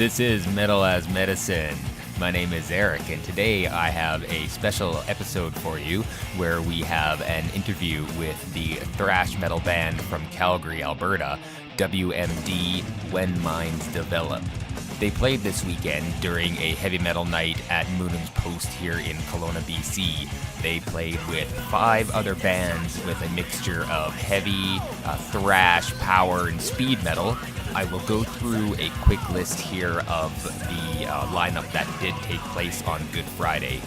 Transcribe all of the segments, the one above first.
This is Metal as Medicine. My name is Eric, and today I have a special episode for you where we have an interview with the thrash metal band from Calgary, Alberta, WMD, When Minds Develop. They played this weekend during a heavy metal night at Muninn's Post here in Kelowna, BC. They played with 5 other bands with a mixture of heavy, thrash, power, and speed metal. I will go through a quick list here of the lineup that did take place on Good Friday.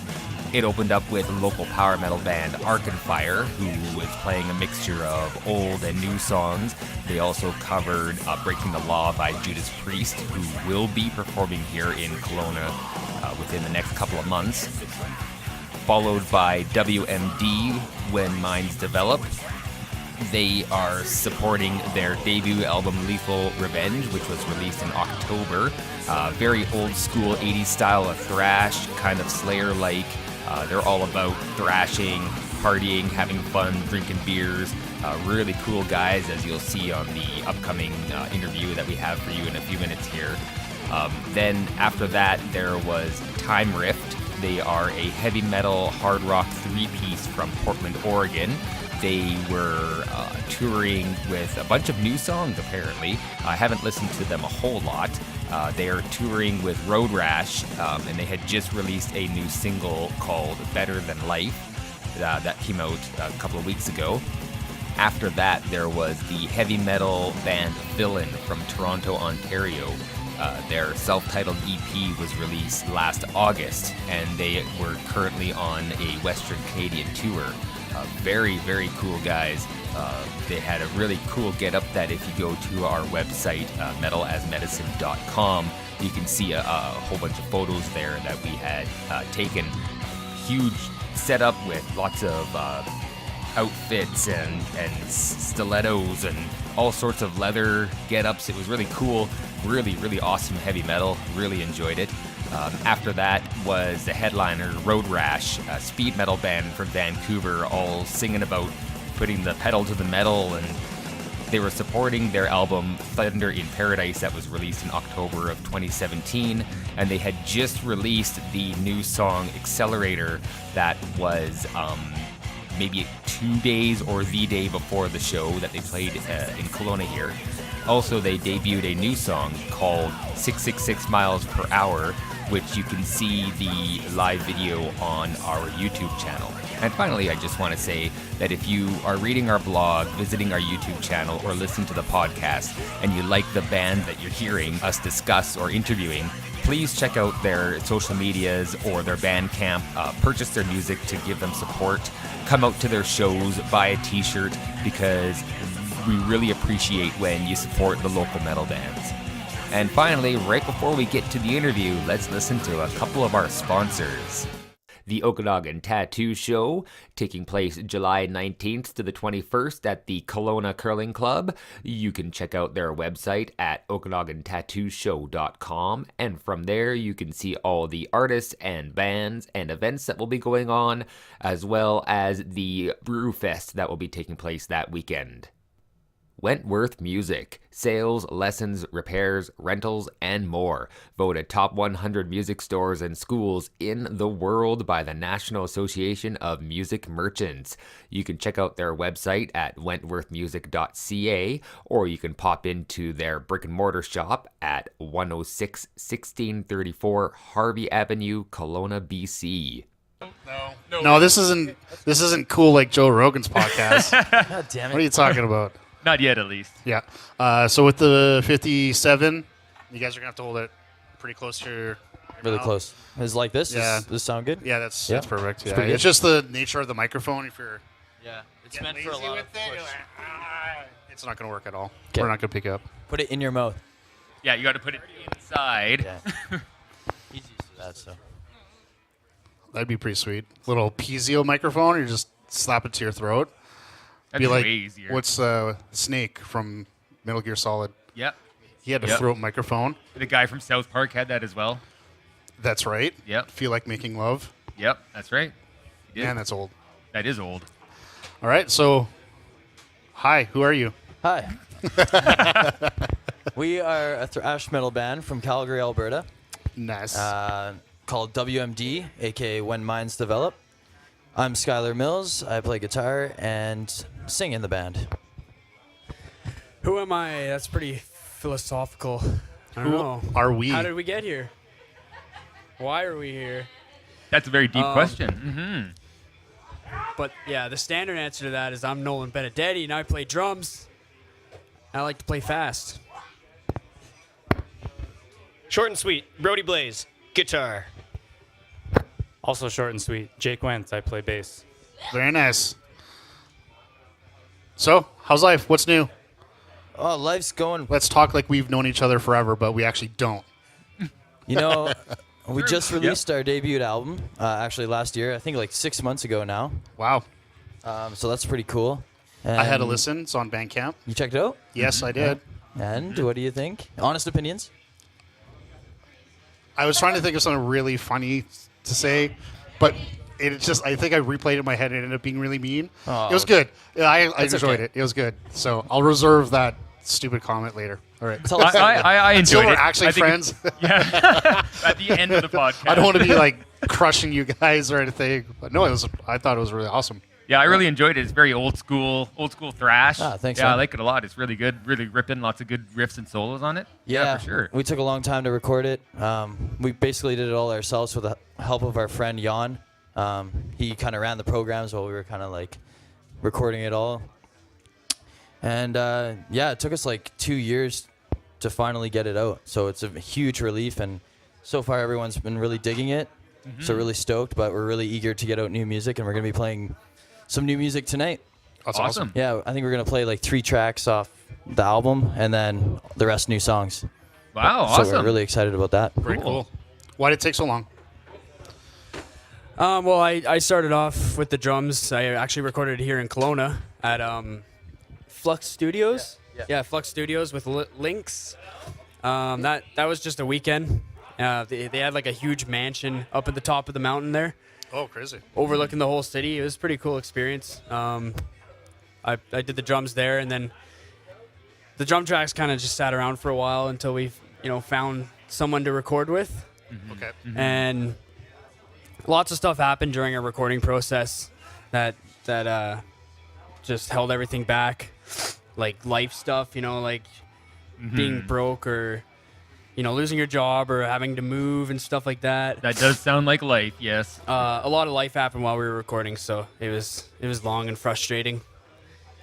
It opened up with local power metal band ArkenFire, who was playing a mixture of old and new songs. They also covered Breaking the Law by Judas Priest, who will be performing here in Kelowna within the next couple of months. Followed by WMD, When Minds Develop. They are supporting their debut album Lethal Revenge, which was released in October. Very old school 80s style of thrash, kind of Slayer-like. They're all about thrashing, partying, having fun, drinking beers. Really cool guys, as you'll see on the upcoming interview that we have for you in a few minutes here. Then after that, there was Time Rift. They are a heavy metal hard rock 3-piece from Portland, Oregon. They were touring with a bunch of new songs, apparently. I haven't listened to them a whole lot. They are touring with Roadrash, and they had just released a new single called Better Than Life that came out a couple of weeks ago. After that, there was the heavy metal band Villain from Toronto, Ontario. Their self-titled EP was released last August, and they were currently on a Western Canadian tour. Very, very cool guys. They had a really cool get-up that if you go to our website, metalasmedicine.com, you can see a whole bunch of photos there that we had taken. Huge setup with lots of outfits and stilettos and all sorts of leather get-ups. It was really cool. Really, really awesome heavy metal. Really enjoyed it. After that was the headliner, Roadrash, a speed metal band from Vancouver, all singing about putting the pedal to the metal, and they were supporting their album Thunder in Paradise that was released in October of 2017, and they had just released the new song Accelerator that was maybe 2 days or the day before the show that they played in Kelowna here. Also, they debuted a new song called 666 Miles Per Hour, which you can see the live video on our YouTube channel. And finally, I just want to say that if you are reading our blog, visiting our YouTube channel, or listening to the podcast, and you like the band that you're hearing us discuss or interviewing, please check out their social medias or their Bandcamp, purchase their music to give them support, come out to their shows, buy a t-shirt, because we really appreciate when you support the local metal bands. And finally, right before we get to the interview, let's listen to a couple of our sponsors. The Okanagan Tattoo Show, taking place July 19th to the 21st at the Kelowna Curling Club. You can check out their website at okanagantattooshow.com, and from there you can see all the artists and bands and events that will be going on, as well as the Brewfest that will be taking place that weekend. Wentworth Music, sales, lessons, repairs, rentals, and more. Voted top 100 music stores and schools in the world by the National Association of Music Merchants. You can check out their website at wentworthmusic.ca, or you can pop into their brick and mortar shop at 106 1634 Harvey Avenue, Kelowna, BC. No, this isn't cool like Joe Rogan's podcast. God damn it. What are you talking about? Not yet, at least. Yeah. So with the 57, you guys are gonna have to hold it pretty close to your Really mouth. close. Is it like this? Yeah. Does this sound good? Yeah, that's perfect. Yeah. pretty good. It's just the nature of the microphone. If you're Yeah. It's getting meant for a lazy lot with of it, push. it's not gonna work at all. Okay. We're not gonna pick it up. Put it in your mouth. Yeah, you got to put it inside. Yeah. He's used to that, so. That'd be pretty sweet. Little piezo microphone. You just slap it to your throat. That'd Be be like way easier. what's Snake from Metal Gear Solid? Yep. He had a Yep. throat microphone. The guy from South Park had that as well. That's right. Yep. Feel like making love. Yep, that's right. He did. Man, that's old. That is old. All right, so hi, who are you? Hi. We are a thrash metal band from Calgary, Alberta, Nice. called WMD, aka When Minds Develop. I'm Skylar Mills. I play guitar and sing in the band. Who am I? That's pretty philosophical. I don't Who know. are we? How did we get here? Why are we here? That's a very deep question. But yeah, the standard answer to that is I'm Nolan Benedetti and I play drums. I like to play fast. Short and sweet. Brody Blaze, guitar. Also short and sweet. Jake Wentz, I play bass. Very nice. So, how's life? What's new? Oh, life's going. Let's talk like we've known each other forever, but we actually don't. You know, we just released our debut album, actually last year. I think like 6 months ago now. Wow. So that's pretty cool. I had a And listen. It's on Bandcamp. You checked it out? Yes, I did. And what do you think? Honest opinions? I was trying to think of something really funny to say, but I think I replayed it in my head and it ended up being really mean. Oh. It was good. I enjoyed okay. it. It was good. So I'll reserve that stupid comment later. All right. Tell us I Until enjoyed we're it. actually I think friends. Yeah. At the end of the podcast. I don't want to be like crushing you guys or anything. But no, I thought it was really awesome. Yeah, I really enjoyed it. It's very old school thrash. Thanks, Yeah, I man. like it a lot. It's really good, really ripping. Lots of good riffs and solos on it. Yeah, for sure. We took a long time to record it. We basically did it all ourselves with the help of our friend Jan. He kind of ran the programs while we were kind of like recording it all. And it took us like 2 years to finally get it out. So it's a huge relief, and so far everyone's been really digging it. So really stoked, but we're really eager to get out new music, and we're gonna be playing some new music tonight. That's awesome. Yeah, I think we're gonna play like 3 tracks off the album, and then the rest new songs. Wow, So awesome. we're really excited about that. Very cool. Why did it take so long? Well, I started off with the drums. I actually recorded it here in Kelowna at Flux Studios. Yeah, Flux Studios with Lynx. That was just a weekend. They had like a huge mansion up at the top of the mountain there, Oh, crazy. overlooking the whole city. It was a pretty cool experience. I did the drums there, and then the drum tracks kind of just sat around for a while until we found someone to record with. Okay. And lots of stuff happened during our recording process that just held everything back, like life stuff, like being broke or losing your job or having to move and stuff like that. That does sound like life, yes. A lot of life happened while we were recording, so it was long and frustrating.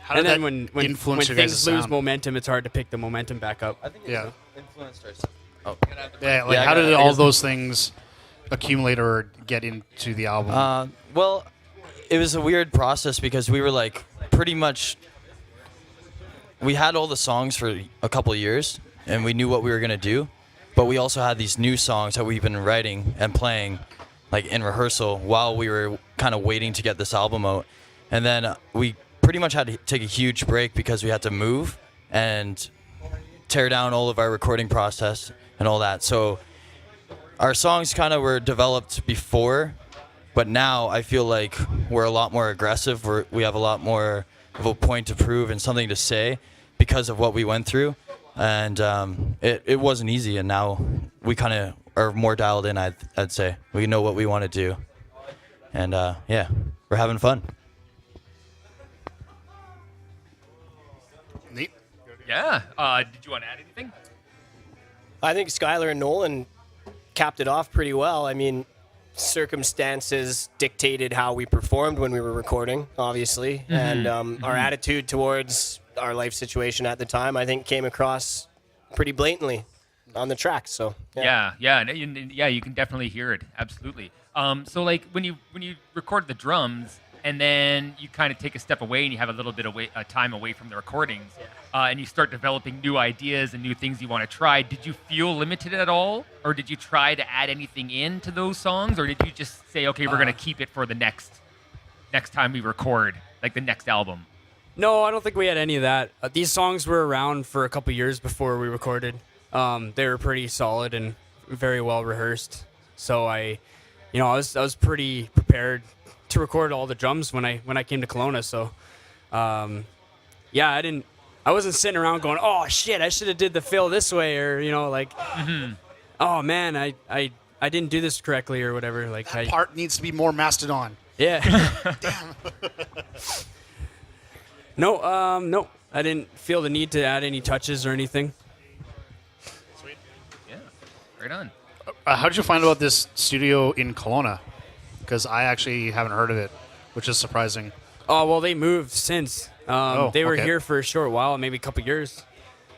How did And then that when influence your things guys' lose sound? momentum, it's hard to pick the momentum back up. I think Yeah. influenced our. Yeah, like Yeah, I how got did it. I all guess- those things accumulate or get into the album? Well, it was a weird process because we were like pretty much. We had all the songs for a couple of years, and we knew what we were gonna do, but we also had these new songs that we've been writing and playing, like in rehearsal, while we were kind of waiting to get this album out, and then we pretty much had to take a huge break because we had to move and tear down all of our recording process and all that. So our songs kind of were developed before, but now I feel like we're a lot more aggressive. We have a lot more of a point to prove and something to say because of what we went through. And it wasn't easy, and now we kind of are more dialed in, I'd say. We know what we want to do. And we're having fun. Neat. Yeah. Did you want to add anything? I think Skylar and Nolan capped it off pretty well. I mean, circumstances dictated how we performed when we were recording, obviously. And our attitude towards our life situation at the time, I think, came across pretty blatantly on the track. So, Yeah, you can definitely hear it. Absolutely. So like when you record the drums and then you kind of take a step away and you have a little bit of time away from the recordings, and you start developing new ideas and new things you want to try. Did you feel limited at all, or did you try to add anything into those songs, or did you just say, okay, we're gonna keep it for the next time we record, like the next album? No, I don't think we had any of that. These songs were around for a couple years before we recorded. They were pretty solid and very well rehearsed. So I was pretty prepared to record all the drums when I came to Kelowna. So, I I wasn't sitting around going, oh shit, I should have did the fill this way, or like, oh man, I didn't do this correctly or whatever. Like That part needs to be more Mastodon. yeah. No, I didn't feel the need to add any touches or anything. Sweet. Yeah. Right on. How did you find about this studio in Kelowna? Because I actually haven't heard of it, which is surprising. Oh well, they moved since. They were okay. here for a short while, maybe a couple years.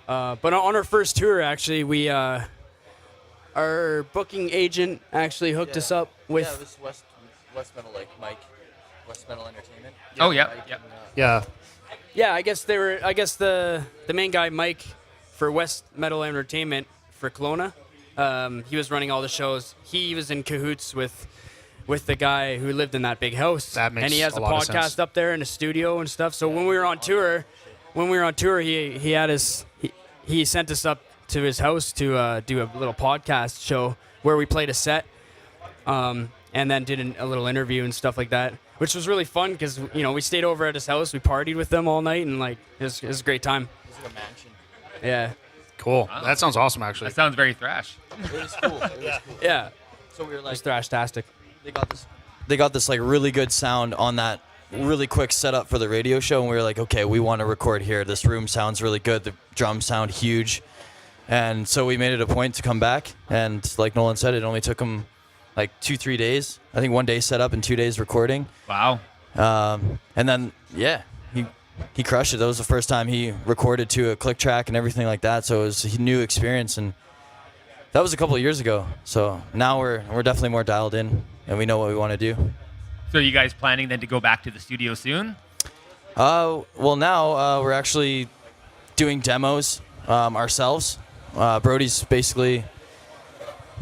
But on our first tour, actually, we our booking agent actually hooked us up with. it was West Metal, like Mike, West Metal Entertainment. Oh, yeah. Mike Yeah. and, Yeah. Yeah, I guess the main guy Mike for West Metal Entertainment for Kelowna. He was running all the shows. He was in cahoots with the guy who lived in that big house. That makes and he has a a lot of podcast sense. up there in a studio and stuff. So when we were on tour, he had us. He sent us up to his house to do a little podcast show where we played a set, and then did a little interview and stuff like that, which was really fun because we stayed over at his house. We partied with them all night and like it was a great time. it was like a mansion. Yeah, Cool. That sounds awesome, actually. That sounds very thrash. It was cool. It was cool. yeah. So we were It like, was thrashtastic. they got this like really good sound on that really quick setup for the radio show, and we were like, okay, we want to record here. This room sounds really good. The drums sound huge, and so we made it a point to come back. And like Nolan said, it only took him like 2-3 days. I think 1 day set up and 2 days recording. Wow. And then he crushed it. That was the first time he recorded to a click track and everything like that. So it was a new experience, and that was a couple of years ago. So now we're definitely more dialed in, and we know what we want to do. So are you guys planning then to go back to the studio soon? Well, now we're actually doing demos ourselves. Brody's basically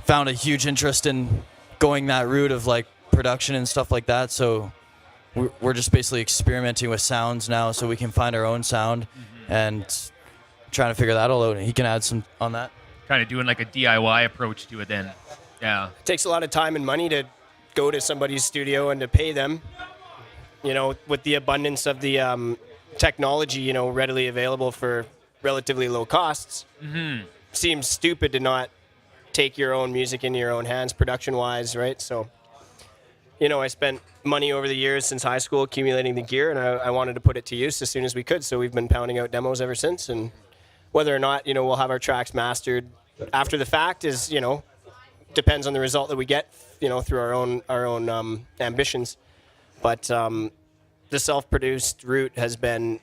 found a huge interest in going that route of like production and stuff like that. So we're just basically experimenting with sounds now, so we can find our own sound and trying to figure that all out. And he can add some on that. Kind of doing like a DIY approach to it then. Yeah. It takes a lot of time and money to go to somebody's studio and to pay them. With the abundance of the technology, readily available for relatively low costs, seems stupid to not take your own music into your own hands, production-wise, right? So, I spent money over the years since high school accumulating the gear, and I wanted to put it to use as soon as we could. So we've been pounding out demos ever since, and whether or not we'll have our tracks mastered after the fact is depends on the result that we get through our own ambitions. But the self-produced route has been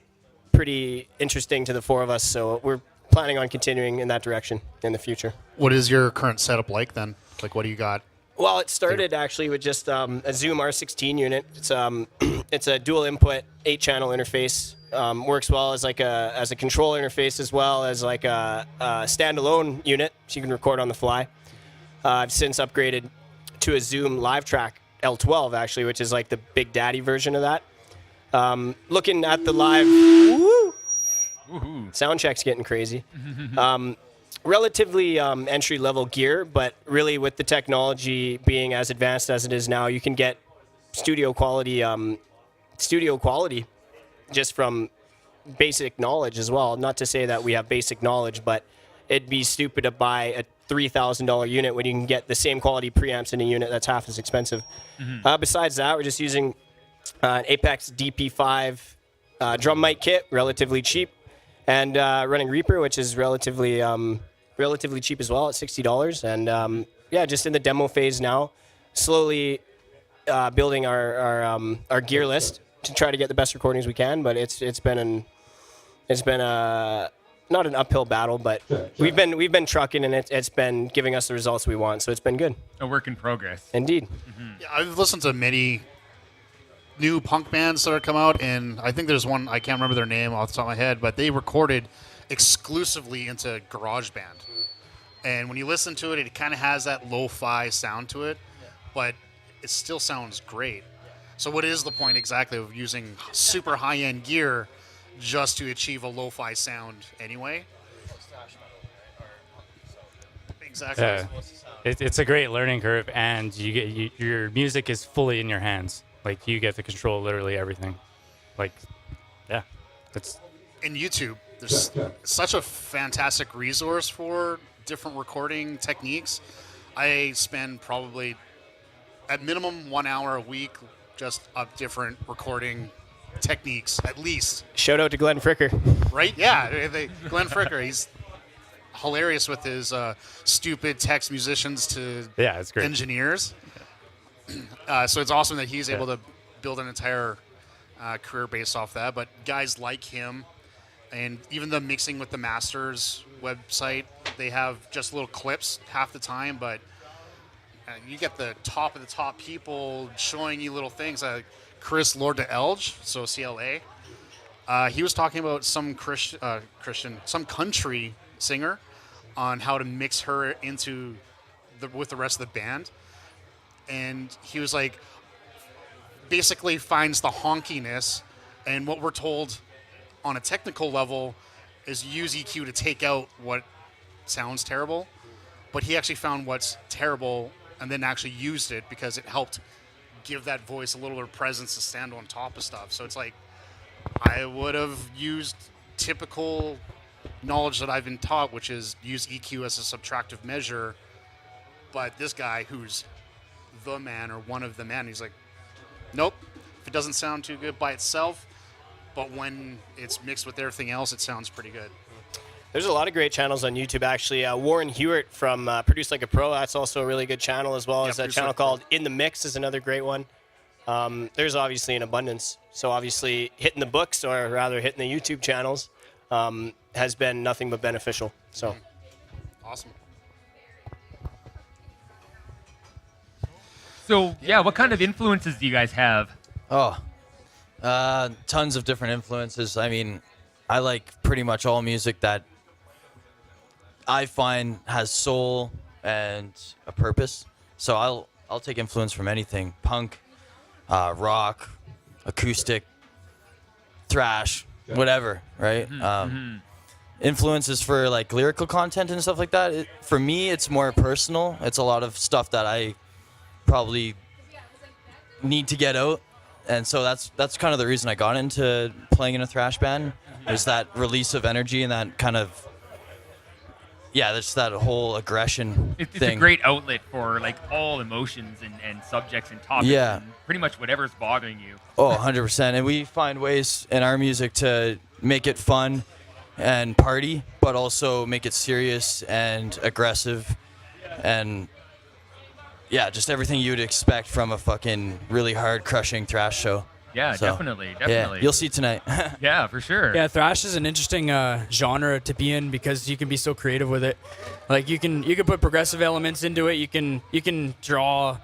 pretty interesting to the four of us, so we're planning on continuing in that direction in the future. What is your current setup like then? Like, what do you got? Well, it started actually with just a Zoom R16 unit. It's a dual input 8-channel interface. Works well as like a control interface as well as like a standalone unit, so you can record on the fly. I've since upgraded to a Zoom Live Track L12 actually, which is like the Big Daddy version of that. Looking at the live, sound check's getting crazy. Relatively entry-level gear, but really with the technology being as advanced as it is now, you can get studio quality just from basic knowledge as well. Not to say that we have basic knowledge, but it'd be stupid to buy a $3,000 unit when you can get the same quality preamps in a unit that's half as expensive. Besides that, we're just using an Apex DP5 drum mic kit, relatively cheap, and running Reaper, which is relatively cheap as well at $60. And just in the demo phase now, slowly building our gear list to try to get the best recordings we can. But it's been not an uphill battle, but we've been trucking, and it's been giving us the results we want. So it's been good. A work in progress. Indeed. Yeah, I've listened to many new punk bands that have come out, and I think there's one, I can't remember their name off the top of my head, but they recorded exclusively into GarageBand. And when you listen to it, it kind of has that lo-fi sound to it, but it still sounds great. So what is the point exactly of using super high-end gear just to achieve a lo-fi sound anyway? Exactly. Yeah. It's a great learning curve, and your music is fully in your hands. Like, you get to control literally everything. Like, yeah, it's In YouTube, there's such a fantastic resource for different recording techniques. I spend probably at minimum 1 hour a week just of different recording techniques, at least. Shout out to Glenn Fricker. Right? Yeah, Glenn Fricker, he's hilarious with his stupid text musicians to Yeah, it's great. engineers. So it's awesome that he's able to build an entire career based off that. But guys like him, and even the Mixing with the Masters website, they have just little clips half the time, but you get the top of the top people showing you little things. Chris Lord de Elge, so CLA, he was talking about some some country singer on how to mix her into with the rest of the band. And he was like, basically finds the honkiness, and what we're told on a technical level is use EQ to take out what sounds terrible, but he actually found what's terrible and then actually used it because it helped give that voice a little bit of presence to stand on top of stuff. So it's like, I would have used typical knowledge that I've been taught, which is use EQ as a subtractive measure, but this guy who's the man or one of the men, he's like, nope, if it doesn't sound too good by itself, but when it's mixed with everything else, it sounds pretty good. There's a lot of great channels on YouTube, actually. Warren Hewitt from Produce Like a Pro, that's also a really good channel, as well as a channel called In the Mix is another great one. There's obviously an abundance. So obviously hitting the books, or rather hitting the YouTube channels, has been nothing but beneficial. So Awesome. So, yeah, what kind of influences do you guys have? Tons of different influences. I mean, I like pretty much all music that I find has soul and a purpose. So I'll take influence from anything: punk, rock, acoustic, thrash, whatever. Right? Influences for like lyrical content and stuff like that. For me, it's more personal. It's a lot of stuff that I probably need to get out, and so that's kind of the reason I got into playing in a thrash band. Is that release of energy and that kind of there's that whole aggression It's thing. a great outlet for like all emotions and subjects and topics. Yeah. And pretty much whatever's bothering you. 100%. And we find ways in our music to make it fun and party, but also make it serious and aggressive, and just everything you would expect from a fucking really hard crushing thrash show. Yeah, So, definitely. Yeah, you'll see tonight. Yeah, for sure. Yeah, thrash is an interesting genre to be in because you can be so creative with it. Like you can put progressive elements into it. You can draw,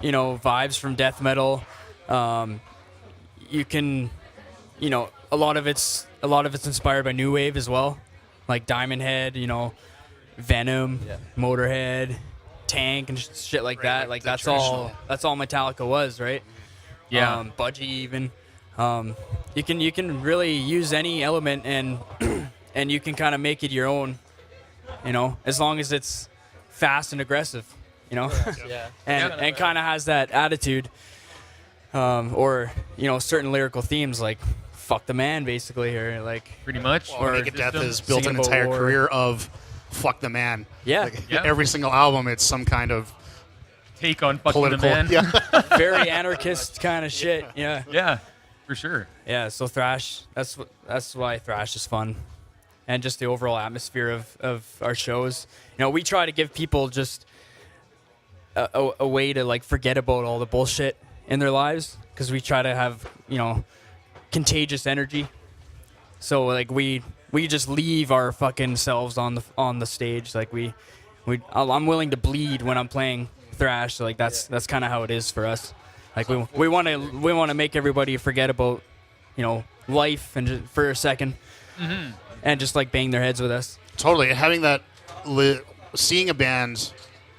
vibes from death metal. You can, a lot of it's inspired by new wave as well, like Diamond Head, Venom, Motorhead, Tank, and shit like that. like Like the that's all Metallica was, right? Yeah. Budgie even. You can really use any element and and you can kind of make it your own, as long as it's fast and aggressive, and kind of has that attitude, or certain lyrical themes like "fuck the man" basically here, like Pretty much. Well, Naked Death has built an Singing about entire war. career of fuck the man. Yeah. Like, Yeah. every single album, it's some kind of Take on fucking political. the man. Yeah. very anarchist kind of shit. Yeah. Yeah, for sure. Yeah, so thrash, that's why thrash is fun. And just the overall atmosphere of our shows. We try to give people just a way to like forget about all the bullshit in their lives, because we try to have, contagious energy. So like we just leave our fucking selves on the stage. Like I'm willing to bleed when I'm playing thrash. So like that's kind of how it is for us. Like we want to make everybody forget about, life and just for a second, and just like bang their heads with us. Totally. And having that, seeing a band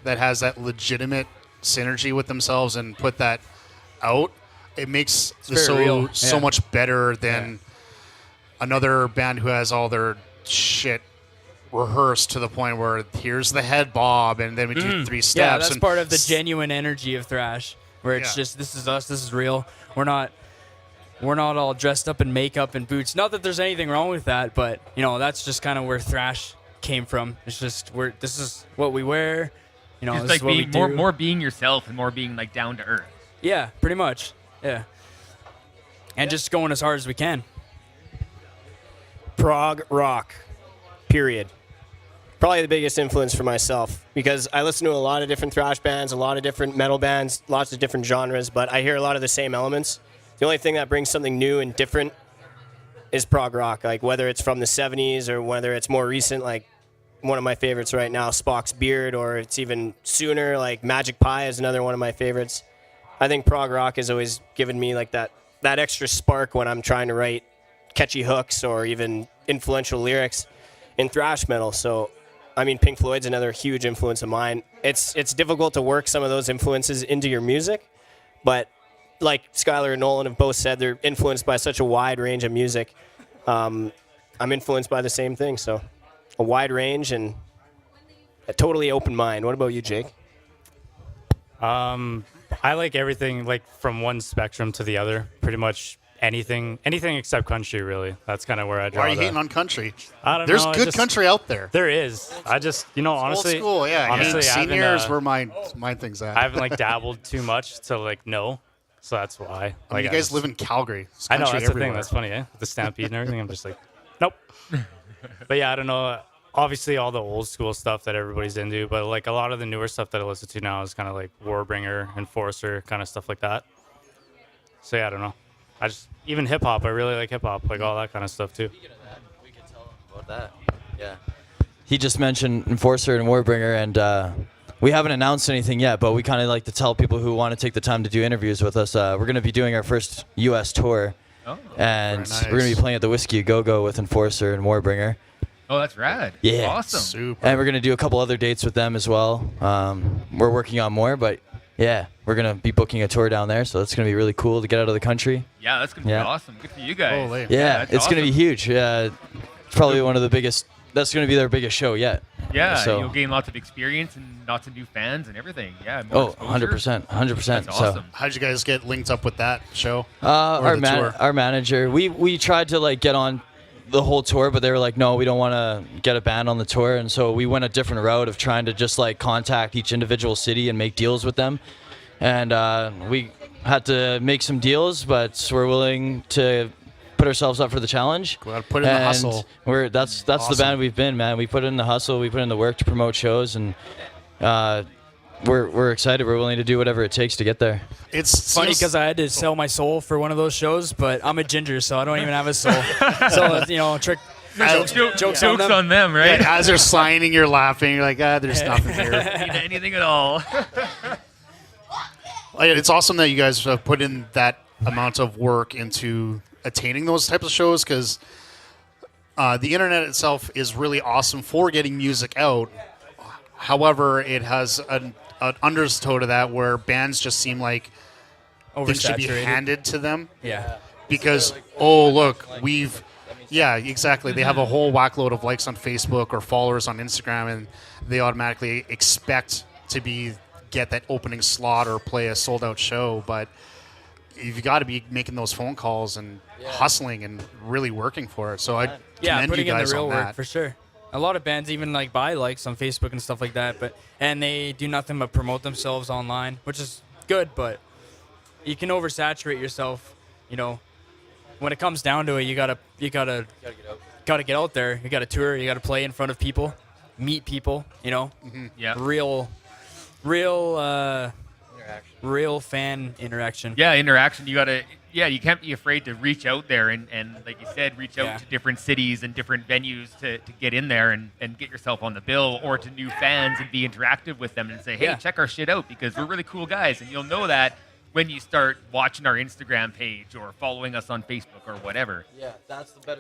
that has that legitimate synergy with themselves and put that out, it makes this very real. so Yeah. much better than another band who has all their shit rehearsed to the point where here's the head bob and then we do 3 steps. Yeah, that's and part of the genuine energy of thrash, where it's Yeah. just, this is us, this is real. We're not we're not all dressed up in makeup and boots. Not that there's anything wrong with that, but that's just kind of where thrash came from. It's just this is what we wear. Just this like is what we being do. more being yourself and more being like down to earth. Yeah, pretty much. Yeah. And just going as hard as we can. Prog rock, period. Probably the biggest influence for myself because I listen to a lot of different thrash bands, a lot of different metal bands, lots of different genres, but I hear a lot of the same elements. The only thing that brings something new and different is prog rock, like whether it's from the 70s or whether it's more recent, like one of my favorites right now, Spock's Beard, or it's even sooner, like Magic Pie is another one of my favorites. I think prog rock has always given me like that extra spark when I'm trying to write catchy hooks or even influential lyrics in thrash metal. So, I mean, Pink Floyd's another huge influence of mine. It's difficult to work some of those influences into your music, but like Skylar and Nolan have both said, they're influenced by such a wide range of music. I'm influenced by the same thing, so a wide range and a totally open mind. What about you, Jake? I like everything, like from one spectrum to the other. Pretty much anything except country, really. That's kind of where I draw. Why are you hating on country? I don't There's know. good country out there. There is. I just, honestly, Old school, yeah. honestly, I haven't, seniors where my thing's at. I haven't like dabbled too much to like know, so that's why. I mean, Like, you guys live in Calgary. It's I know country that's the everywhere. thing. That's funny, eh? With the Stampede and everything, I'm just like, nope. But yeah, I don't know. Obviously, all the old school stuff that everybody's into, but like a lot of the newer stuff that I listen to now is kind of like Warbringer, Enforcer, kind of stuff like that. So yeah, I don't know. I just even hip hop. I really like hip hop, like all that kind of stuff too. We can tell him about that. Yeah. He just mentioned Enforcer and Warbringer, and we haven't announced anything yet, but we kind of like to tell people who want to take the time to do interviews with us. We're going to be doing our first U.S. tour, and very nice. we're going to be playing at the Whiskey A Go-Go with Enforcer and Warbringer. Oh, that's rad. Yeah. Awesome. Super. And we're going to do a couple other dates with them as well. We're working on more, but yeah, we're going to be booking a tour down there, so it's going to be really cool to get out of the country. Yeah, that's gonna Yeah. be awesome. Good for you guys. Holy. Yeah, that's it's going to be awesome. huge. It's probably one of the biggest. That's going to be their biggest show yet. Yeah, So- you'll gain lots of experience and lots of new fans and everything. Yeah. More Oh, exposure. 100%. That's So, awesome. How'd you guys get linked up with that show? our the tour? our manager, we tried to like get on the whole tour, but they were like, no, we don't want to get a band on the tour, and so we went a different route of trying to just like contact each individual city and make deals with them, and we had to make some deals, but we're willing to put ourselves up for the challenge. Go out, put in the And hustle. That's the Awesome. band we've been, man. We put in the hustle, we put in the work to promote shows, and we're excited. We're willing to do whatever it takes to get there. It's Funny because I had to sell my soul for one of those shows, but I'm a ginger, so I don't even have a soul. So, trick. Jokes on them, right? Yeah, as they're signing, you're laughing. You're like, there's nothing here. Anything at all. It's awesome that you guys have put in that amount of work into attaining those types of shows because the internet itself is really awesome for getting music out. However, it has an undertow to that where bands just seem like things should be Oversaturated. handed to them Yeah. because, oh, look, yeah, exactly. They have a whole whackload of likes on Facebook or followers on Instagram, and they automatically expect to get that opening slot or play a sold-out show. But you've got to be making those phone calls and hustling and really working for it. So I commend putting you in guys the real on work that. for sure. A lot of bands even like buy likes on Facebook and stuff like that, and they do nothing but promote themselves online, which is good, but you can oversaturate yourself. When it comes down to it, you gotta get out there. You gotta tour. You gotta play in front of people, meet people. Yeah. Real fan interaction. Yeah, interaction. You can't be afraid to reach out there and like you said, reach out Yeah. to different cities and different venues to get in there and get yourself on the bill, or to new fans and be interactive with them and say, hey, Yeah. check our shit out because we're really cool guys. And you'll know that when you start watching our Instagram page or following us on Facebook or whatever. Yeah, I'll say that.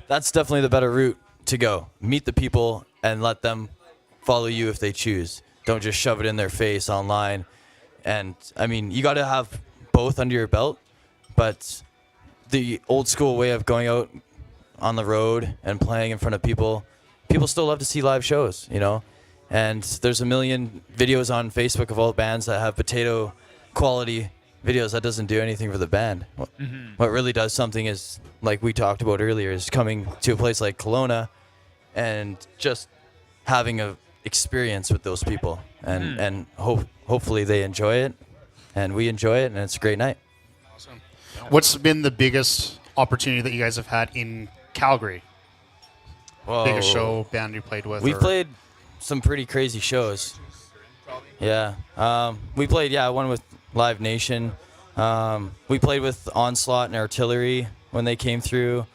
That's definitely the better route to go. Meet the people and let them follow you if they choose. Don't just shove it in their face online. And I mean, you got to have both under your belt, but the old school way of going out on the road and playing in front of people still love to see live shows, And there's a million videos on Facebook of all bands that have potato quality videos, that doesn't do anything for the band. What really does something is, like we talked about earlier, is coming to a place like Kelowna and just having a experience with those people, and hopefully they enjoy it, and we enjoy it, and it's a great night. Awesome. What's been the biggest opportunity that you guys have had in Calgary? Biggest show band you played with? We played some pretty crazy shows. Yeah. We played, one with Live Nation. We played with Onslaught and Artillery when they came through.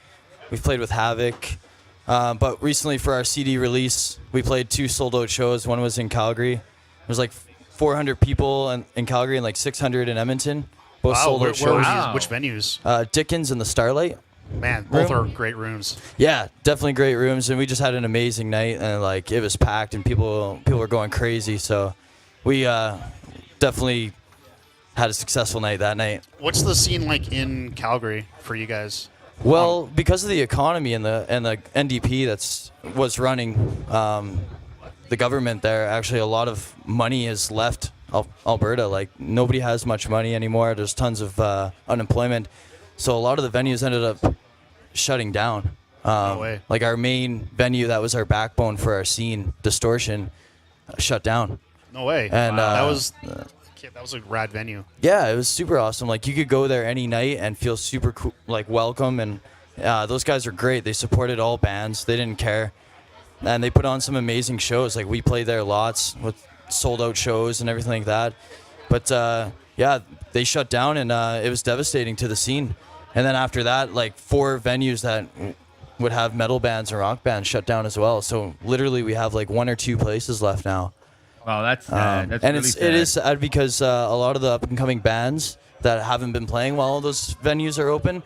We've played with Havoc. But recently for our CD release, we played 2 sold-out shows. One was in Calgary. There was like 400 people in Calgary and like 600 in Edmonton. Both sold-out shows. Which venues? Dickens and the Starlight. Man, both are great rooms. Yeah, definitely great rooms, and we just had an amazing night, and like it was packed, and people were going crazy. So we definitely had a successful night that night. What's the scene like in Calgary for you guys? Well, because of the economy and the NDP was running the government there, actually a lot of money is left Alberta. Like nobody has much money anymore. There's tons of unemployment. So a lot of the venues ended up shutting down. No way. Like our main venue that was our backbone for our scene, Distortion, shut down. No way. And that was a rad venue. Yeah, it was super awesome. Like you could go there any night and feel super cool, like welcome. And those guys are great. They supported all bands. They didn't care, and they put on some amazing shows. Like we played there lots with sold out shows and everything like that. But they shut down, and it was devastating to the scene. And then after that, like 4 venues that would have metal bands and rock bands shut down as well. So literally, we have like 1 or 2 places left now. Wow, that's sad. That's and really it is sad because a lot of the up and coming bands that haven't been playing while all those venues are open,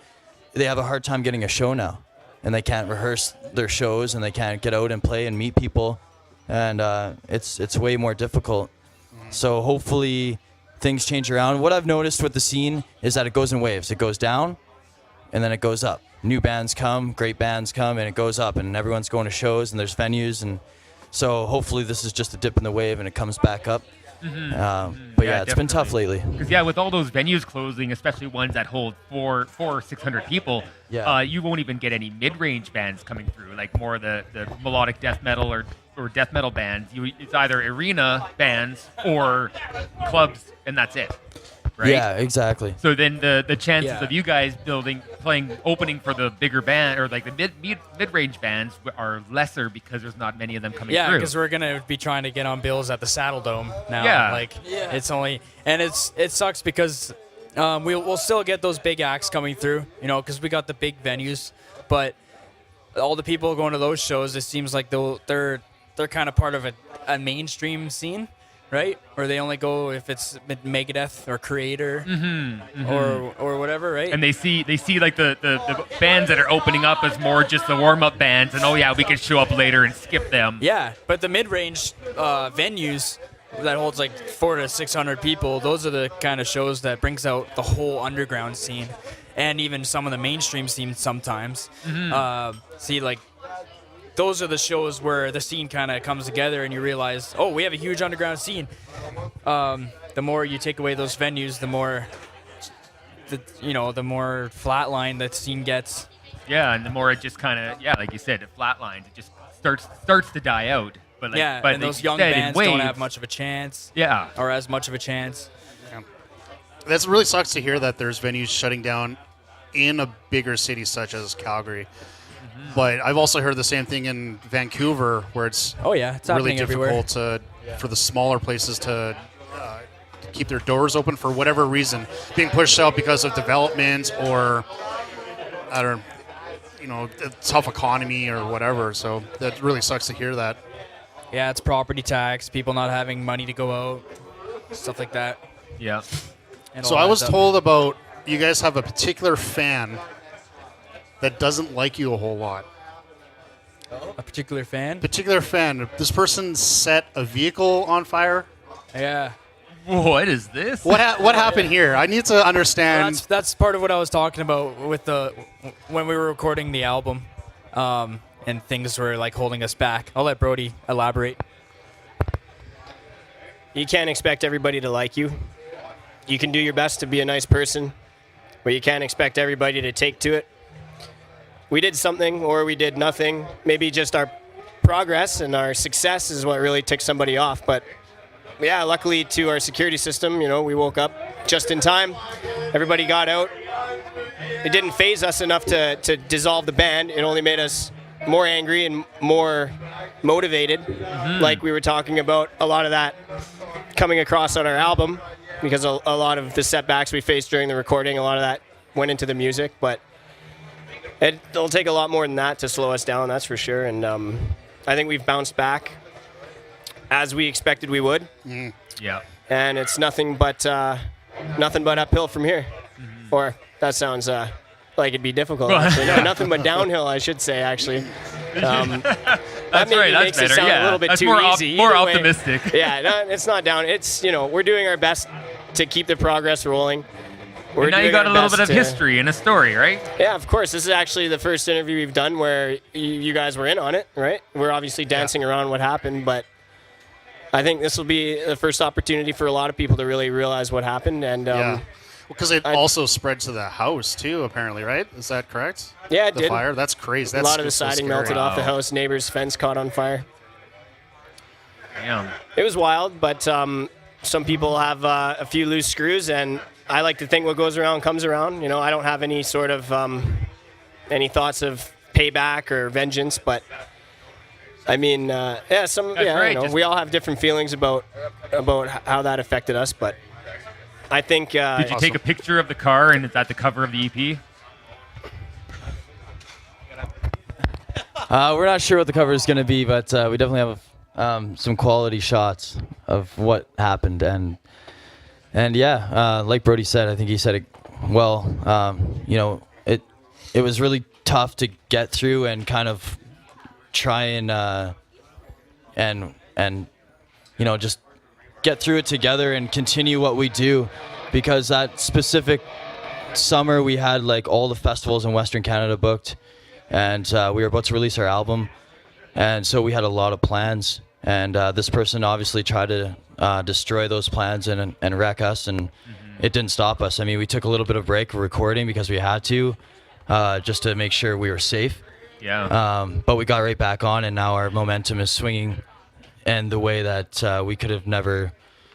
they have a hard time getting a show now, and they can't rehearse their shows, and they can't get out and play and meet people, and it's way more difficult. So hopefully things change around. What I've noticed with the scene is that it goes in waves. It goes down, and then it goes up. New bands come, great bands come, and it goes up, and everyone's going to shows, and there's venues, and so hopefully this is just a dip in the wave, and it comes back up. But yeah, it's been tough lately. Because with all those venues closing, especially ones that hold 400 or 600 people, you won't even get any mid-range bands coming through, like more the melodic death metal or death metal bands. It's either arena bands or clubs, and that's it. Right? Yeah, exactly. So then the chances of you guys opening for the bigger band or like the mid-range bands are lesser because there's not many of them coming through. Yeah, because we're gonna be trying to get on bills at the Saddle Dome now. It's only, and it sucks because we'll still get those big acts coming through, because we got the big venues, but all the people going to those shows, it seems like they're kind of part of a mainstream scene. Right? Or they only go if it's Megadeth or Creator or whatever, right? And they see like the bands that are opening up as more just the warm-up bands, and we can show up later and skip them. Yeah, but the mid-range venues that holds like 400 to 600 people, those are the kind of shows that brings out the whole underground scene and even some of the mainstream scenes sometimes. Those are the shows where the scene kind of comes together and you realize, oh, we have a huge underground scene. The more you take away those venues, the more flatline that scene gets. Yeah, and the more it just kind of, like you said, it flatlines. It just starts to die out. But and those young bands don't have much of a chance. Yeah. Or as much of a chance. Yeah. That really sucks to hear that there's venues shutting down in a bigger city such as Calgary. But I've also heard the same thing in Vancouver, where it's really difficult for the smaller places to keep their doors open for whatever reason, being pushed out because of development or a tough economy or whatever. So that really sucks to hear that. Yeah, it's property tax, people not having money to go out, stuff like that. Yeah. So I was told about you guys have a particular fan that doesn't like you a whole lot. A particular fan? This person set a vehicle on fire. Yeah. What is this? What happened here? I need to understand. Well, that's part of what I was talking about with when we were recording the album, and things were like holding us back. I'll let Brody elaborate. You can't expect everybody to like you. you can do your best to be a nice person, but you can't expect everybody to take to it. We did something or we did nothing. Maybe just our progress and our success is what really ticks somebody off. But yeah, luckily to our security system, we woke up just in time. Everybody got out. It didn't faze us enough to dissolve the band. It only made us more angry and more motivated. Like we were talking about, a lot of that coming across on our album, because a lot of the setbacks we faced during the recording, a lot of that went into the music. But it'll take a lot more than that to slow us down, that's for sure. And I think we've bounced back as we expected we would. Yeah. And it's nothing but uphill from here. Or that sounds like it'd be difficult. Actually. No, nothing but downhill, I should say, actually. That maybe right. makes That's it better. sound a little bit That's too more easy. more Either way, optimistic. Yeah, no, it's not down. It's, we're doing our best to keep the progress rolling. And now you got a little bit of history and a story, right? Yeah, of course. This is actually the first interview we've done where you guys were in on it, right? We're obviously dancing around what happened, but I think this will be the first opportunity for a lot of people to really realize what happened. And because it also spread to the house too, apparently, right? Is that correct? Yeah, it the did. fire. That's crazy. A That's lot of the so siding scary. melted off the house. Neighbor's fence caught on fire. Damn. It was wild, but some people have a few loose screws, and I like to think what goes around comes around. I don't have any sort of any thoughts of payback or vengeance, but I mean, right. we all have different feelings about how that affected us, but I think. Did you take a picture of the car and is that the cover of the EP? We're not sure what the cover is going to be, but we definitely have some quality shots of what happened. And yeah, like Brody said, I think he said it well. It was really tough to get through and kind of try and just get through it together and continue what we do, because that specific summer we had like all the festivals in Western Canada booked, and we were about to release our album, and so we had a lot of plans, and this person obviously tried to destroy those plans and wreck us, and it didn't stop us. I mean, we took a little bit of break recording because we had to, just to make sure we were safe. Yeah. But we got right back on, and now our momentum is swinging in the way that we could have never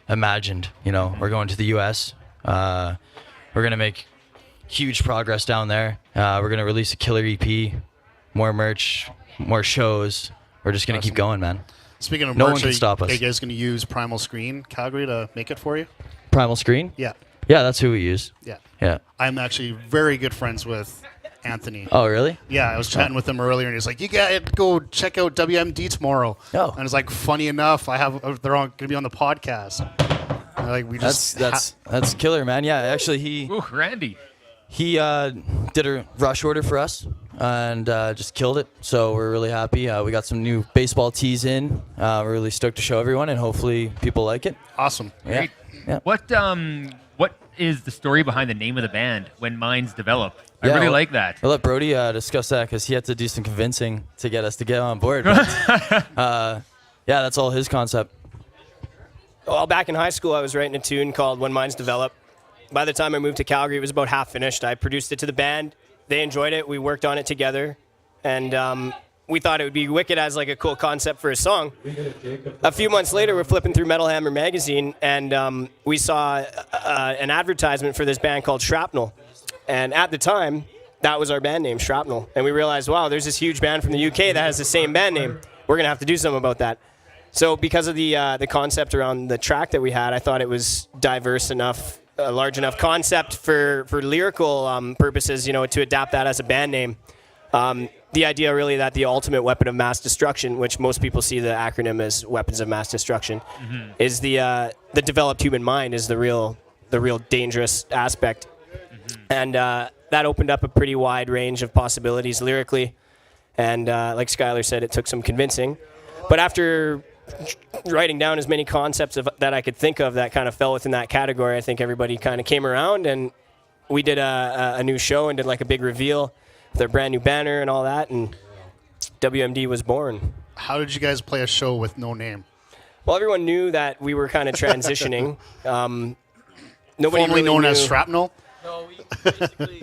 imagined. We're going to the U.S. We're going to make huge progress down there. We're going to release a killer EP, more merch, more shows. We're just going to keep going, man. Speaking of No merch, one can stop us. Are you guys going to use Primal Screen Calgary to make it for you? Primal Screen? Yeah. Yeah, that's who we use. Yeah. Yeah. I'm actually very good friends with Anthony. Oh, really? Yeah, I was chatting with him earlier, and he's like, "You got to go check out WMD tomorrow." Oh. And it's like, funny enough, they're going to be on the podcast. And like we just That's killer, man. Yeah, actually Ooh, Randy. he did a rush order for us and just killed it. So we're really happy. We got some new baseball tees in. We're really stoked to show everyone, and hopefully people like it. awesome. Yeah. Great. Yeah. What is the story behind the name of the band, When Minds Develop? I Yeah, really well- like that. I'll let Brody discuss that, because he had to do some convincing to get us to get on board. But, yeah, that's all his concept. Well, back in high school, I was writing a tune called When Minds Develop. By the time I moved to Calgary, it was about half finished. I produced it to the band. They enjoyed it. We worked on it together. And we thought it would be wicked as like a cool concept for a song. A few months later, we're flipping through Metal Hammer magazine, and we saw an advertisement for this band called Shrapnel. And at the time, that was our band name, Shrapnel. And we realized, wow, there's this huge band from the UK that has the same band name. We're going to have to do something about that. So because of the concept around the track that we had, I thought it was diverse enough, a large enough concept for lyrical purposes, to adapt that as a band name. The idea really that the ultimate weapon of mass destruction, which most people see the acronym as weapons of mass destruction, is the developed human mind is the real dangerous aspect. And that opened up a pretty wide range of possibilities lyrically. And like Skylar said, it took some convincing. But after writing down as many concepts that I could think of that kind of fell within that category, I think everybody kind of came around, and we did a new show and did like a big reveal with their brand new banner and all that, and WMD was born. How did you guys play a show with no name? Well, everyone knew that we were kind of transitioning. Nobody formerly really known as knew. Shrapnel. No, we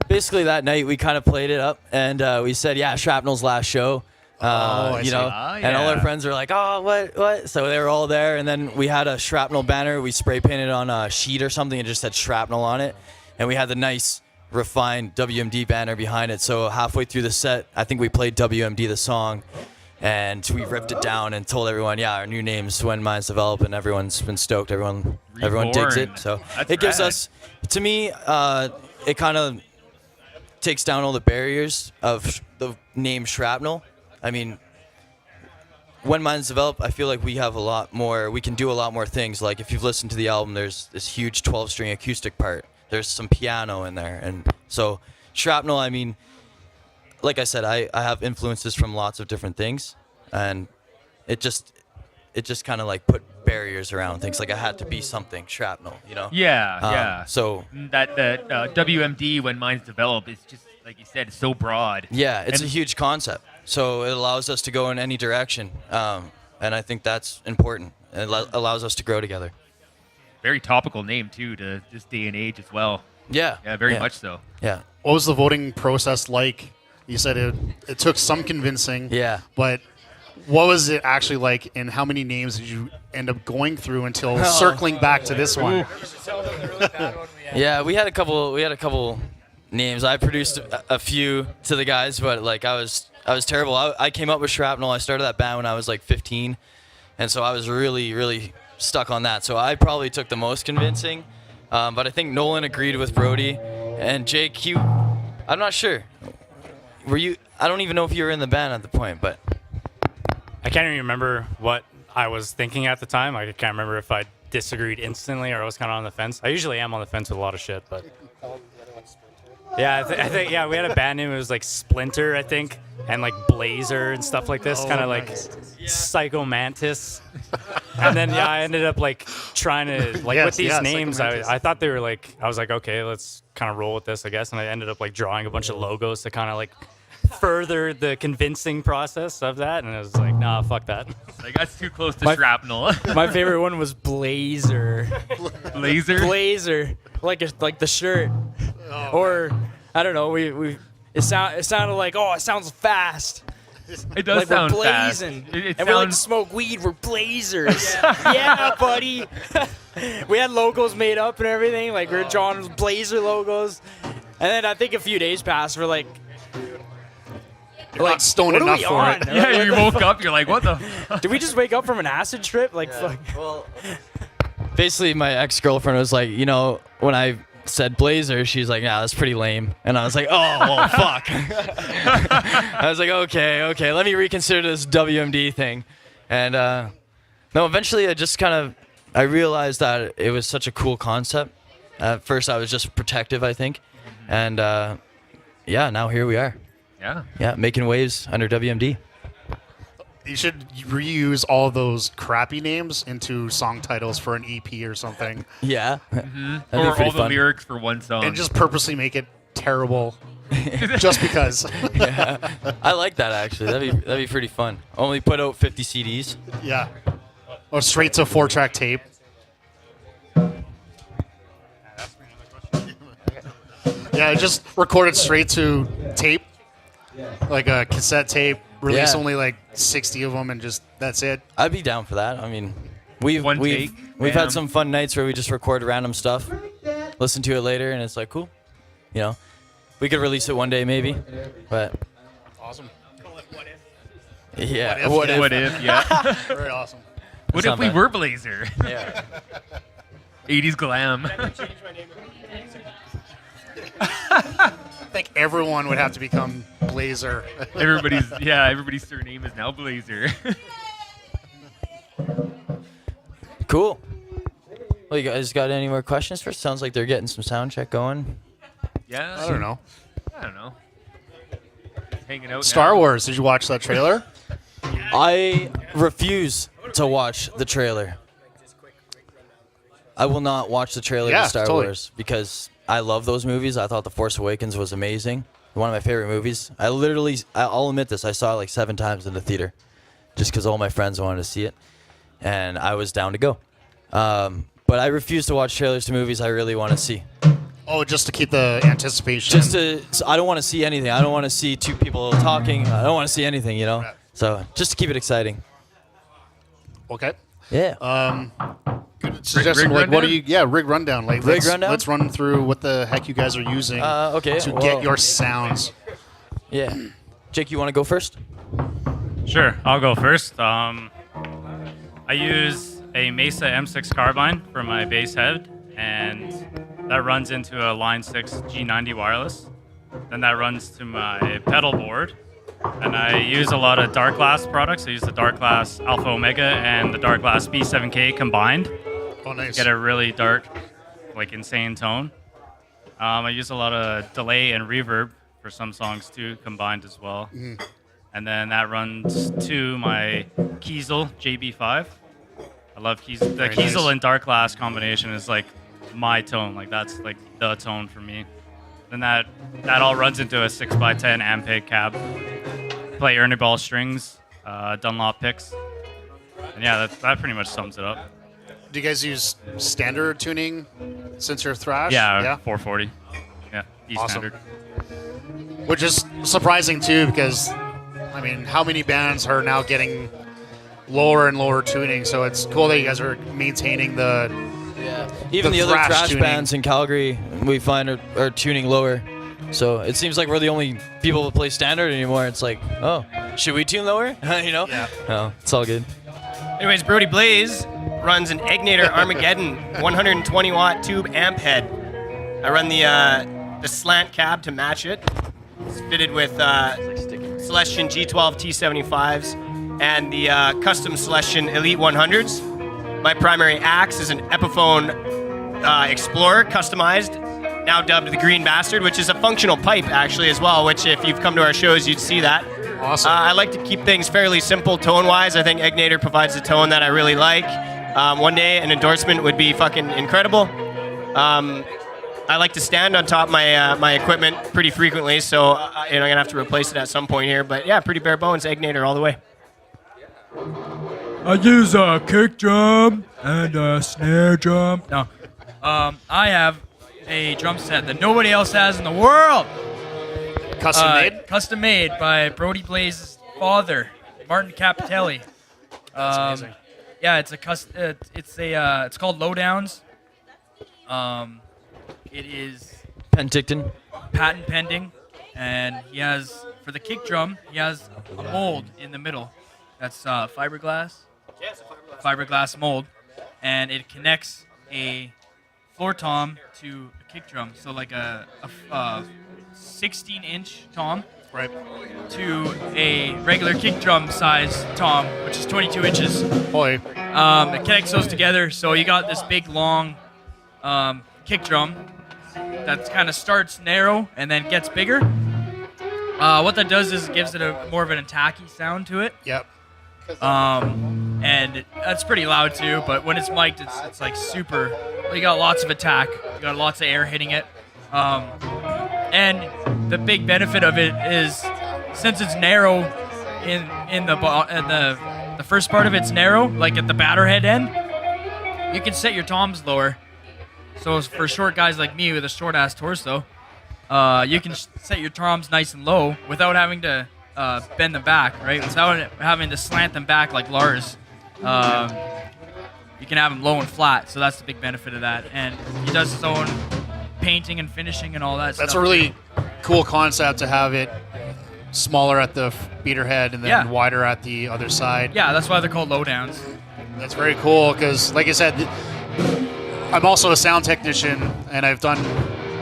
basically that night we kind of played it up, and we said, yeah, Shrapnel's last show. I you see. know, and all our yeah. friends were like, oh, what? So they were all there, and then we had a Shrapnel banner. We spray painted on a sheet or something and just had Shrapnel on it, and we had the nice refined WMD banner behind it. So halfway through the set, I think we played WMD the song, and we ripped it down and told everyone, yeah, our new name's When Minds Develop, and everyone's been stoked. Everyone digs it. Reborn. So That's it gives rad. us, to me, it kind of takes down all the barriers of the name Shrapnel. I mean, When Minds Develop, I feel like we have a lot more, we can do a lot more things. Like if you've listened to the album, there's this huge 12-string acoustic part. There's some piano in there. And so Shrapnel, I mean, like I said, I have influences from lots of different things. And it just kind of like put barriers around things. Like I had to be something Shrapnel, you know? Yeah. So That WMD, When Minds Develop, is just, like you said, so broad. yeah, it's And- a huge concept. So it allows us to go in any direction. And I think that's important. It allows us to grow together. Very topical name, too, to this day and age as well. Yeah. Yeah, very much so. Yeah. What was the voting process like? You said it took some convincing. Yeah. But what was it actually like, and how many names did you end up going through until circling back to this one? Yeah, we had a couple names. I produced a few to the guys, but like I was terrible. I came up with Shrapnel. I started that band when I was like 15, and so I was really stuck on that. So I probably took the most convincing, but I think Nolan agreed with Brody, and Jake. I'm not sure. Were you? I don't even know if you were in the band at the point, but I can't even remember what I was thinking at the time. I can't remember if I disagreed instantly or I was kind of on the fence. I usually am on the fence with a lot of shit, but yeah, I think yeah, we had a band name. It was like Splinter, I think, and like Blazer and stuff like this, kind of like Psycho Mantis. And then yeah, I ended up like trying to like Yes, with these yeah, names. Psycho Mantis. I thought they were like I was like okay, let's kind of roll with this, I guess. And I ended up like drawing a bunch of logos to kind of like further the convincing process of that. And I was like, nah, fuck that. Like, that's too close to My- Shrapnel. My favorite one was Blazer. Laser? Blazer, like the shirt, or I don't know. It sounded like, oh, it sounds fast. It does Like sound we're fast. blazing, It and we like to sounds... smoke weed. We're blazers. Yeah, buddy. We had logos made up and everything. Like we were drawing blazer logos, and then I think a few days passed. We're like, You're not stoned what are enough we for on? it. Yeah, you woke up, you're like, what the fuck? Did we just wake up from an acid trip? Like, fuck. well, basically my ex-girlfriend was like, you know, when I said Blazer, she's like, yeah, that's pretty lame. And I was like, oh, well, fuck. I was like, okay, let me reconsider this WMD thing. And no, eventually I realized that it was such a cool concept. At first I was just protective, I think. And yeah, now here we are. Yeah. Yeah, making waves under WMD. You should reuse all of those crappy names into song titles for an EP or something, Yeah. That'd be Or pretty all the fun. lyrics for one song. and just purposely make it terrible, just because. I like that actually. That'd be pretty fun. Only put out 50 CDs. Yeah. Or straight to 4-track tape. Yeah, just record it straight to tape, like a cassette tape. Release Yeah. only like 60 of them, and just that's it. I'd be down for that. I mean, we've One we've take, we've bam. had some fun nights where we just record random stuff, listen to it later, and it's like cool. You know, we could release it one day maybe, but Awesome. yeah. What if? What if? Yeah. Very awesome. What not if we bad. were Blazer? Yeah. 80s glam. I think everyone would have to become Blazer. Everybody's surname is now Blazer. Cool. Well, you guys got any more questions first? Sounds like they're getting some sound check going. Yeah. I don't know. Just hanging out. Star now. Wars. Did you watch that trailer? I refuse to watch the trailer. I will not watch the trailer Yeah, to Star totally. Wars because I love those movies. I thought The Force Awakens was amazing. One of my favorite movies. I'll admit this, I saw it like 7 times in the theater just because all my friends wanted to see it. And I was down to go. But but I refuse to watch trailers to movies I really want to see. Oh, just to keep the anticipation. So I don't want to see anything. I don't want to see two people talking. I don't want to see anything, you know? Right. So just to keep it exciting. Okay. Yeah. Good suggestion. rig Like, what rundown? do you? Yeah, rig rundown. Like, Rig rundown? Let's run through what the heck you guys are using Okay. to well, get your sounds. Yeah. Jake, you want to go first? Sure, I'll go first. I use a Mesa M6 carbine for my bass head, and that runs into a Line 6 G90 wireless. Then that runs to my pedal board, and I use a lot of Dark Glass products. I use the Dark Glass Alpha Omega and the Dark Glass B7K combined. Oh, nice. Get a really dark, like insane tone. I use a lot of delay and reverb for some songs too, combined as well. And then that runs to my Kiesel JB5. I love Kiesel. The Very Kiesel nice. and Dark Glass combination is like my tone. Like that's like the tone for me. Then that all runs into a 6x10 Ampeg cab. Play Ernie Ball strings, Dunlop picks. And yeah, that pretty much sums it up. Do you guys use standard tuning since you're thrash? Yeah, 440. Yeah, E Awesome. standard. Which is surprising too, because I mean, how many bands are now getting lower and lower tuning? So it's cool that you guys are maintaining the. Yeah. Even The the other thrash thrash tuning. bands in Calgary, we find are tuning lower. So it seems like we're the only people that play standard anymore. It's like, oh, should we tune lower? You know? Yeah. No, it's all good. Anyways, Brody Blaze runs an Egnator Armageddon 120 watt tube amp head. I run the slant cab to match it. It's fitted with Celestion G12 T75s and the custom Celestion Elite 100s. My primary axe is an Epiphone Explorer, customized, now dubbed the Green Bastard, which is a functional pipe actually as well, which if you've come to our shows, you'd see that. Awesome. I like to keep things fairly simple tone-wise. I think Egnator provides a tone that I really like. One day, an endorsement would be fucking incredible. I like to stand on top of my equipment pretty frequently, so I'm going to have to replace it at some point here. But yeah, pretty bare bones, Egnator all the way. I use a kick drum and a snare drum. No, I have a drum set that nobody else has in the world. Custom made? Custom made by Brody Blaze's father, Martin Capitelli. That's amazing. Yeah, it's it's called Lowdowns. It is Penticton. patent pending, and he has, for the kick drum, he has a mold in the middle. That's fiberglass. Yeah, it's a fiberglass. Fiberglass mold, and it connects a floor tom to a kick drum. So like a 16-inch tom Right. to a regular kick drum size tom, which is 22 inches. Boy. It connects those together, so you got this big long kick drum that kind of starts narrow and then gets bigger. What that does is it gives it a more of an attacky sound to it. Yep. And that's pretty loud too, but when it's mic'd, it's like super. You got lots of attack. You got lots of air hitting it. And the big benefit of it is, since it's narrow in the first part of it's narrow, like at the batter head end, you can set your toms lower. So for short guys like me with a short ass torso, you can set your toms nice and low without having to bend them back, right? Without having to slant them back like Lars. You can have them low and flat, so that's the big benefit of that. And he does his own painting and finishing and all that stuff. That's a really cool concept to have it smaller at the beater head and then Yeah. wider at the other side. Yeah, that's why they're called lowdowns. That's very cool because, like I said, I'm also a sound technician and I've done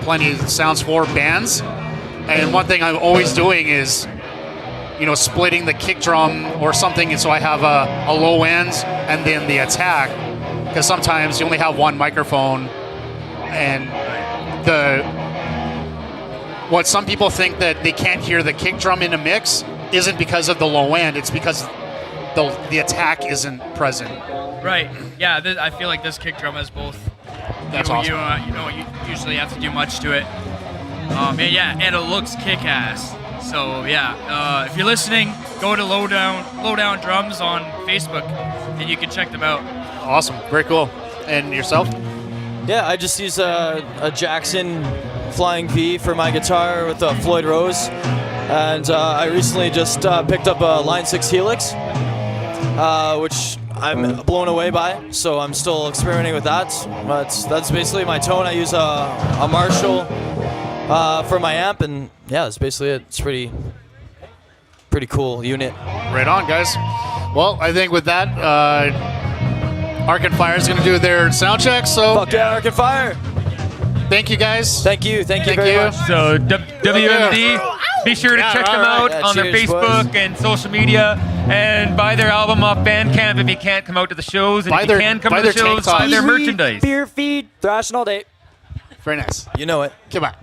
plenty of sounds for bands. And one thing I'm always doing is, splitting the kick drum or something so I have a low end and then the attack. Because sometimes you only have one microphone and what some people think that they can't hear the kick drum in a mix isn't because of the low end, it's because the attack isn't present. Right. Yeah, I feel like this kick drum has both. That's you, awesome. You don't usually have to do much to it. And it looks kick-ass. So yeah, if you're listening, go to Lowdown Drums on Facebook, and you can check them out. Awesome. Very cool. And yourself? Yeah, I just use a Jackson Flying V for my guitar with a Floyd Rose. And I recently just picked up a Line 6 Helix, which I'm blown away by. So I'm still experimenting with that. But that's basically my tone. I use a Marshall for my amp, and yeah, that's basically it. It's pretty cool unit. Right on, guys. Well, I think with that, ArkenFire is going to do their sound check. So Fuck yeah, ArkenFire! thank you, guys. Thank you very much. So WMD, be sure to check them out Yeah, on their cheers, Facebook boys. and social media, and buy their album off Bandcamp if you can't come out to the shows, and Buy if you their- can come buy to the their tank shows, buy tops. their merchandise. Beer feed, thrashing all day. Very nice. You know it. Come on.